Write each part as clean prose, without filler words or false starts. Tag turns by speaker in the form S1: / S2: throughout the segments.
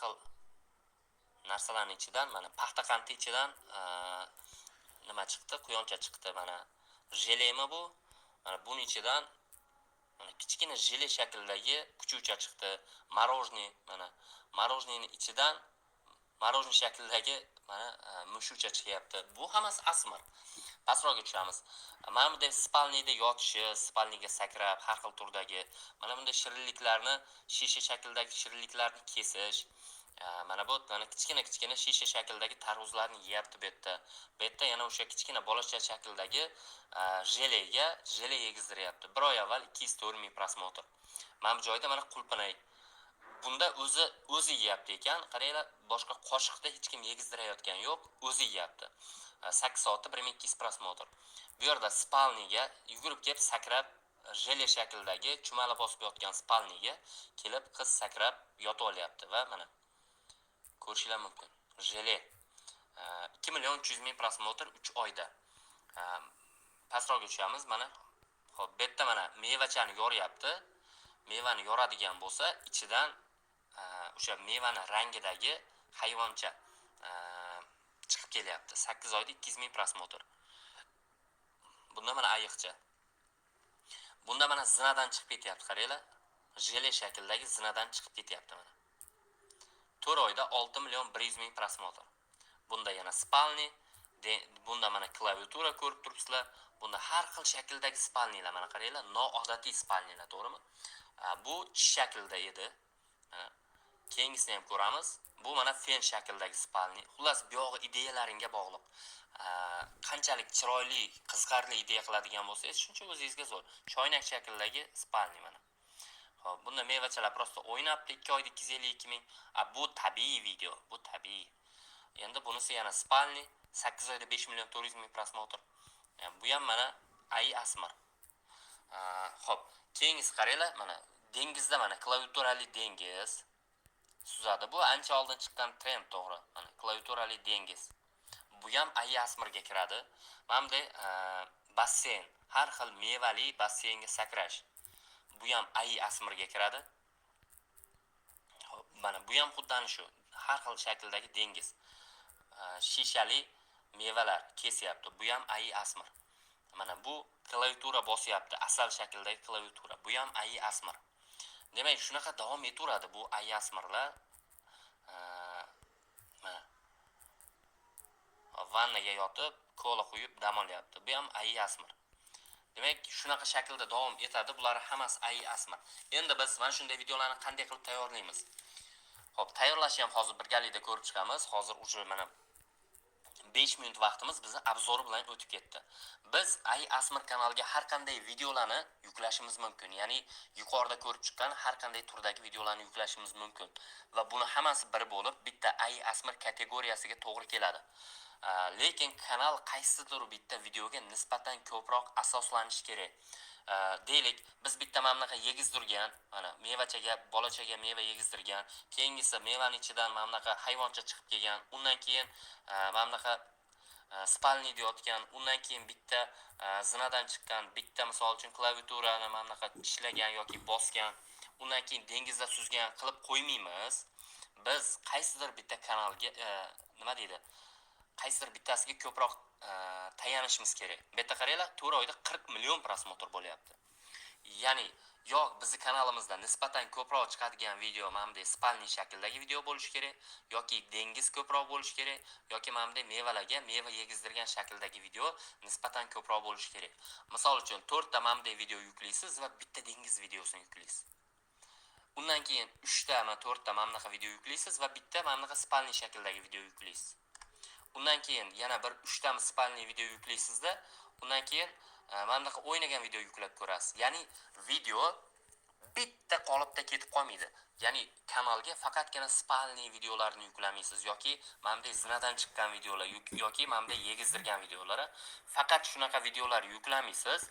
S1: xil narsalarning ichidan mana paxta qanti ichidan nima chiqdi? Quyoncha chiqdi. Mana jelemi bu. Mana buning ichidan mana kichkina jele shaklidagi kuchuvcha chiqdi. Morojniy, mana morojniyning ichidan morojniy shaklidagi mana mushucha chiqyapti. Bu hammasi asmar. Pastroqqa tushamiz. Mana bunday spalniyda yotishi, spalniga sakrab, har xil turdagi mana bunday shirinliklarni, shisha shakldagi shirinliklarni kesish. Mana bu mana kichkina shisha shakldagi tarvuzlarni yeyapti bu yerda. Bu yerda yana o'sha kichkina bolacha shakldagi jele yegizdiryapti. Bir oy avval 204 ming prosmotr. Mana bu joyda mana qulpinay. Bunda o'zi yeyapti ekan. Qaranglar, boshqa qoshiqda hech kim yegizdirayotgan yo'q, o'zi yeyapti. 8 soatda 1200 prosmotr. Bu yerda spalniga yugurib kelib sakrab, jele shaklidagi chumala bosib yotgan spalniga kelib qiz sakrab yotib olyapti va mana ko'rishinglar mumkin. Jele 2 million 300 ming prosmotr 3 oyda. Pastroqqa tushamiz. Mana hop, bu yerda mana mevachani yoryapti. Mevani yoradigan bo'lsa, ichidan o'sha mevani rangidagi hayvoncha chiqib kelyapti. 8 oyda 200 ming prosmotr. Bunda mana ayiqcha. Bunda mana zinadan chiqib ketyapti, qaranglar. Jele shakldagi zinadan chiqib ketyapti mana. 4 oyda 6 million 100 ming prosmotr. Bunda yana spalni, bunda mana klaviatura ko'rib turibsizlar. Bunda har xil shakldagi spalnilar mana qaranglar, noodatiy spalnilar, to'g'rimi? Bu tish shaklida edi. Keyingisini ham ko'ramiz. Bu mana fen shakldagi spalni. Xullas, bu yog'i ideyalaringga bog'liq. Qanchalik chiroyli, qiziqarli ideya qiladigan bo'lsangiz, shuncha o'zingizga zo'r. Choynak shakldagi spalni mana. Xo'p, bunda mevachalar prosta o'ynabdi. 2 oyda 252 ming. Bu tabiiy video, bu tabiiy. Endi bunisi yana spalni, 8 oyda 5 million 400 ming prosmotr. Bu ham mana ay asmar. Xo'p, keyingisi qaranglar, mana dengizda mana klaviaturali dengiz suzadi. Bu ancha oldin chiqqan trend, to'g'ri. Mana klaviaturali dengiz. Bu ham ay asmarga kiradi. Mana bunday basseyn, har xil mevali basseynga sakrash. Bu ham ay asmarga kiradi. Xo'p, mana bu ham xuddi shu, har xil shakldagi dengiz. Shishali mevalar kesyapti. Bu ham ay asmar. Mana bu klaviatura bosyapti, asal shakldagi klaviatura. Bu ham ay asmar. Demak, shunaqa davom etaveradi bu ay asmarlar. Mana vannaga yotib, kola quyib dam olyapti. Bu ham ay asmar. Demak, shunaqa shaklda davom etadi. Bular hammasi ay asmar. Endi biz mana shunday videolarni qanday qilib tayyorlaymiz? Xo'p, tayyorlashni ham hozir birgalikda ko'rib chiqamiz. Hozir ujur mana 5 minut vaqtimiz bizni obzori bilan o'tib ketdi. Biz ay asmar kanaliga har qanday videolarni yuklashimiz mumkin. Ya'ni yuqorida ko'rib chiqqan har qanday turdagi videolarni yuklashimiz mumkin va buni hammasi bir bo'lib bitta ay asmar kategoriyasiga to'g'ri keladi. Lekin kanal qaysidir bitta videoga nisbatan ko'proq asoslanishi kerak. Deylik, biz bitta mamlaqa yegizdirgan, mana mevachaga, bolachaga meva yegizdirgan, keyingisi mevaning ichidan mamlaqa hayvoncha chiqib kelgan, undan keyin mamlaqa spalni deyotgan, undan keyin bitta zinadan chiqqan, bitta misol uchun klaviaturani mamlaqa tishlagan yoki bosgan, undan keyin dengizda suzgan qilib qo'ymaymiz. Biz qaysidir bitta kanalga nima deydi? Qaysidir bittasiga ko'proq tayanishimiz kerak. Bu yerda qaranglar, 4 oyda 40 million prosmotr bo'lyapti. Ya'ni yo'q, bizning kanalimizda nisbatan ko'proq chiqadigan video mana bunday spalni shakldagi video bo'lishi kerak, yoki dengiz ko'proq bo'lishi kerak, yoki mana bunday mevalarga meva yegizdirgan shakldagi video nisbatan ko'proq bo'lishi kerak. Misol uchun 4 ta mana bunday video yuklaysiz va bitta dengiz videosini yuklaysiz. Undan keyin 3 ta, 4 ta mana bunaqa video yuklaysiz va bitta mana bunaqa spalni shakldagi video yuklaysiz. Undan keyin yana bir 3 ta spalni video yuklaysizda, undan keyin mana bunaqa o'ynagan video yuklab ko'rasiz. Ya'ni video bitta qolipda ketib qolmaydi. Ya'ni kanalga faqatgina spalni videolarni yuklamaysiz yoki mana bunday zinadan chiqqan videolar yoki mana bunday yegizdirgan videolar. Faqat shunaqa videolar yuklamaysiz.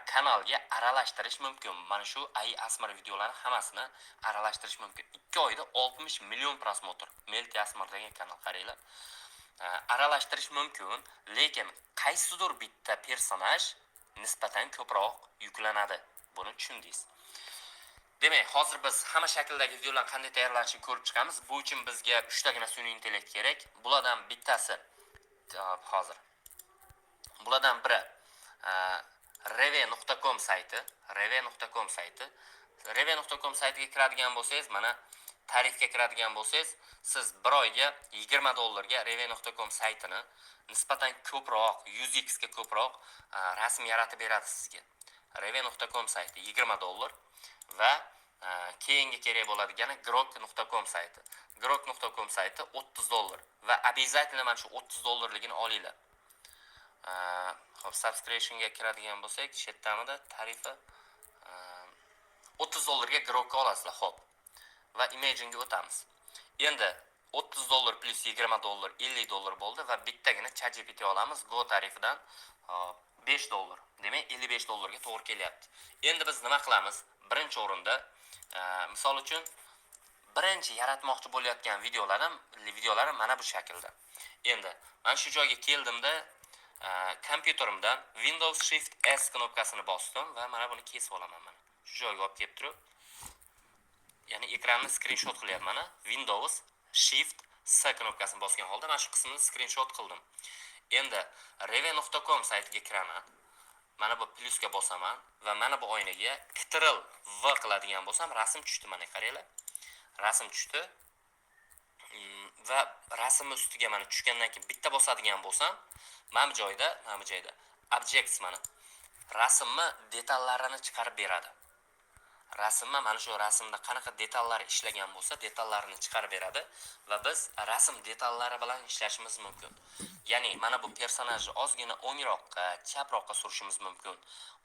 S1: Kanalga aralashtirish mumkin. Mana shu ay asmar videolarni hammasini aralashtirish mumkin. 2 oyda 60 million prosmotr. Melti asmar degan kanal, qaranglar. Aralashtirish mumkin, lekin qaysidir bitta personaj nisbatan ko'proq yuklanadi. Buni tushundingiz. Demak, hozir biz hamma shakldagi videolarni qanday tayyorlanishini ko'rib chiqamiz. Bu uchun bizga 3 tagina sun'iy intellekt kerak. Bulardan bittasi hozir. Bulardan biri reve.com sayti, reve.com sayti. reve.com saytiga kiradigan bo'lsangiz, mana tarifga kiradigan bo'lsangiz, siz bir oyga $20 ga reve.com saytini nisbatan ko'proq, 100x ga ko'proq rasm yaratib beradi sizga. reve.com sayti $20 va keyingi kerak bo'ladigani grok.com sayti. grok.com sayti $30 va обязательно mana shu $30ligini olinglar. Xo'p, subscriptionga kiradigan bo'lsak, chetdamida tarifi $30 ga grokka olasizlar, xo'p. Va imaginga o'tamiz. Endi $30 plus $20 $50 bo'ldi va bittagina ChatGPT olamiz Go tarifidan $5. Demak, $55 ga to'g'ri kelyapti. Endi biz nima qilamiz? Birinchi o'rinda, misol uchun birinchi yaratmoqchi bo'layotgan videolarim mana bu shaklda. Endi men shu joyga keldimda, kompyuterimdan Windows Shift S knopkasini bosdim va mana buni kesib olaman mana. Shu joyga olib kelib turib, ya'ni ekranni screenshot qilyapman mana. Windows Shift S knopkasini bosgan holda mana shu qismini screenshot qildim. Endi reve.com saytiga kiraman. Mana bu plusga bosaman va mana bu oynaga Ctrl V qiladigan bo'lsam, rasm tushdi, mana qaranglar. Rasm tushdi. Va rasm ustiga mana tushgandan keyin bitta bosadigan bo'lsam, mana bu joyda objects mana rasmni detallarini chiqarib beradi. Rasmni mana shu rasmda qanaqa detallar ishlagan bo'lsa, detallarini chiqarib beradi va biz rasm detallari bilan ishlashimiz mumkin. Ya'ni mana bu personajni ozgina o'ngroqqa, chaproqqa surishimiz mumkin.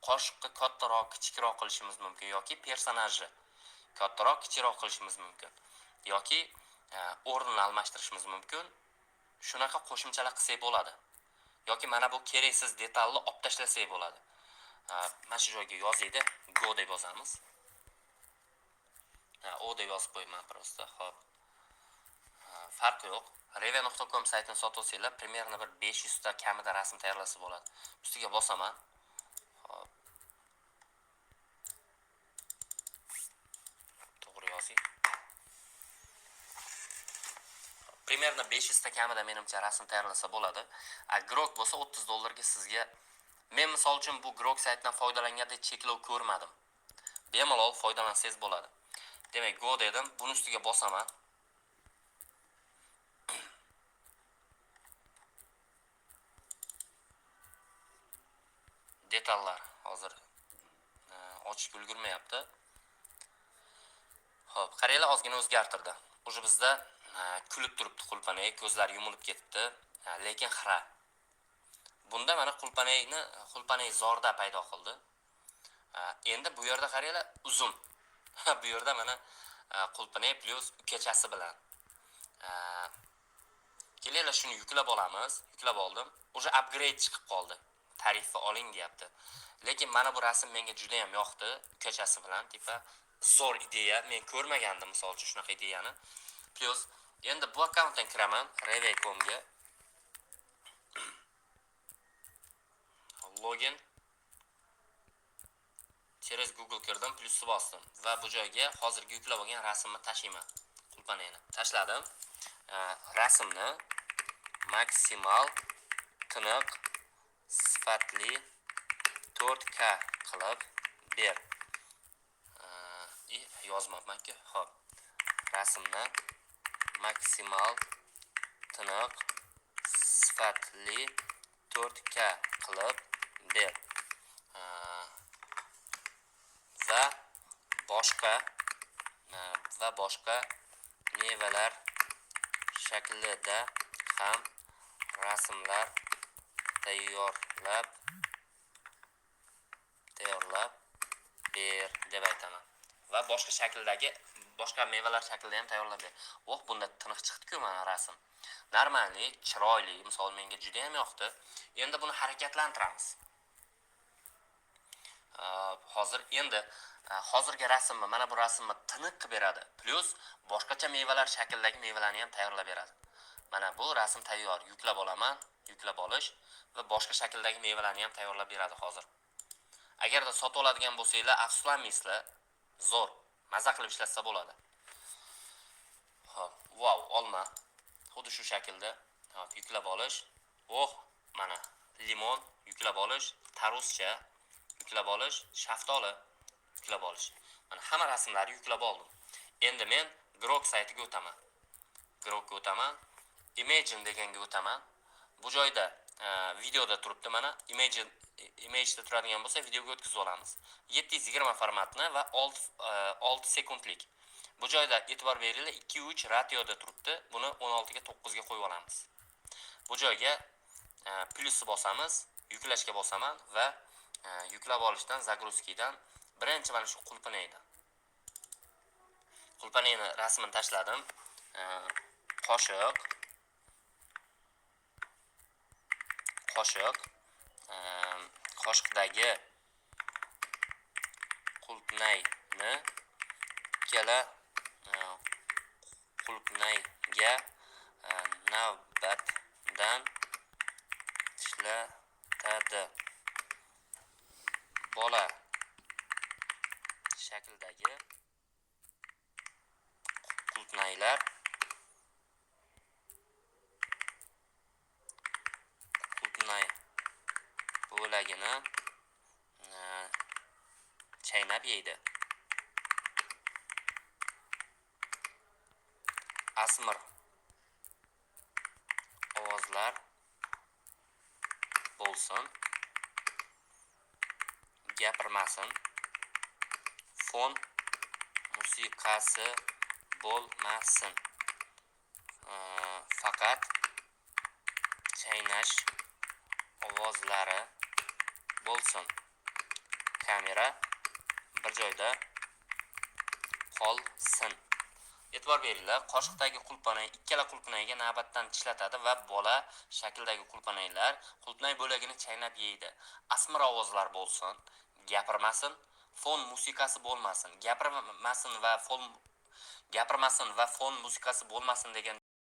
S1: Qoshiqni kattaroq, kichikroq qilishimiz mumkin yoki personajni kattaroq, kichikroq qilishimiz mumkin. Yoki o'rnini almashtirishimiz mumkin. Shunaqa qo'shimchalar qilsak bo'ladi. Yoki mana bu keraksiz detalni olib tashlasak bo'ladi. Mana shu joyga yozaydi, go deb yozamiz. O deb yozib qo'yman prosta. Xo'p. Farqi yo'q. reve.com saytini sotib olsanglar, примерно bir 500 ta kamida rasm tayyorlasa bo'ladi. Ustiga bosaman. Xo'p. To'g'ri yozing. Примерно 500 ta kamida menimcha rasm tayyorlasa bo'ladi. Grok bo'lsa $30 ga sizga. Men misol uchun bu Grok saytidan foydalanganda cheklov ko'rmadim. Bemalol foydalansangiz bo'ladi. Demak, go dedim, buni ustiga bosaman. Detallar hozir ochib ulgurmayapti. Xo'p, qaranglar, ozgina o'zgartirdi. O'sha bizda kulib turibdi qulpanay, ko'zlari yumilib ketdi, lekin xira. Bunda mana qulpanay zorda paydo qildi. Endi bu yerda qaranglar, uzun. Bu yerda mana qulpanay plus ukachasi bilan. Kelinglar, shuni yuklab olamiz. Yuklab oldim. O'sha upgrade chiqib qoldi. Tarifni oling deyapti. Lekin mana bu rasm menga juda ham yoqdi. Ukachasi bilan tipa zo'r ideya. Men ko'rmagandim misol uchun shunaqa ideyani. Plus endi bu akkauntdan kiraman, reve.com ga. Login через Google kirdim, plusni bosdim va bu joyga hozirgi yuklab olgan rasmni tashlayman. Qulpanayni tashladim. Rasmni maksimal tiniq sifatli 4K qilib ber. Yozmabman-ku. Xo'p. Rasmni maksimal tiniq sifatli 4K qilib ber. Va boshqa mevalar shaklida ham rasmlar tayyorlab ber deb aytaman. Va boshqa mevalar shaklida ham tayyorlab ber. Bunda tiniq chiqdi-ku mana rasm. Normalni, chiroyli, misol menga juda ham yoqdi. Endi buni harakatlantiramiz. Hozirgi rasmni, mana bu rasmni tiniq qilib beradi. Plus boshqacha mevalar shaklidagi mevalarni ham tayyorlab beradi. Mana bu rasm tayyor. Yuklab olaman, yuklab olish va boshqa shakldagi mevalarni ham tayyorlab beradi hozir. Agarda sotib oladigan bo'lsanglar, afsuslanmaysizlar. Zo'r. Maza qilib ishlatsa bo'ladi. Hop, wow, olma. Xuddi shu shaklda. Hop, yuklab olish. Oh, mana limon yuklab olish, tarvuzcha yuklab olish, shaftoli yuklab olish. Mana hamma rasmlarni yuklab oldim. Endi men Grok saytiga o'taman. Grokka o'taman. Imagine deganga o'taman. Bu joyda videoda turibdi mana. Image'da turadigan bo'lsa, videoga o'tkazib olamiz. 720 formatni va 6 sekundlik. Bu joyda e'tibor beringlar, 2:3 ratioda turibdi. Buni 16 ga 9 ga qo'yib olamiz. Bu joyga plyusni bosamiz, yuklashga bosaman va yuklab olishdan, zagruzkidan birinchi mana shu qulpanaydi. Qulpanayni rasmini tashladim. Qoshiqdagi qulpnayni ikkala qulpnayga navbatdan ishlatadi. Bola shakldagi qulpnaylar qulpnay bo'lagini chaynab yeydi. Asmir ovozlar bo'lsin, gapirmasin, fon musiqasi bo'lmasin, faqat chaynash ovozlari bo'lsin. Kamera bir joyda qolsin. E'tibor beringlar, qoshiqdagi qulpanay ikkala qulpanayga navbatdan ishlatadi va bola shakldagi qulpanaylar qulpanay bo'lagini chaynab yeydi. Asmir ovozlar bo'lsin, gapirmasin, fon musiqasi bo'lmasin. Gapirmasin va fon musiqasi bo'lmasin degan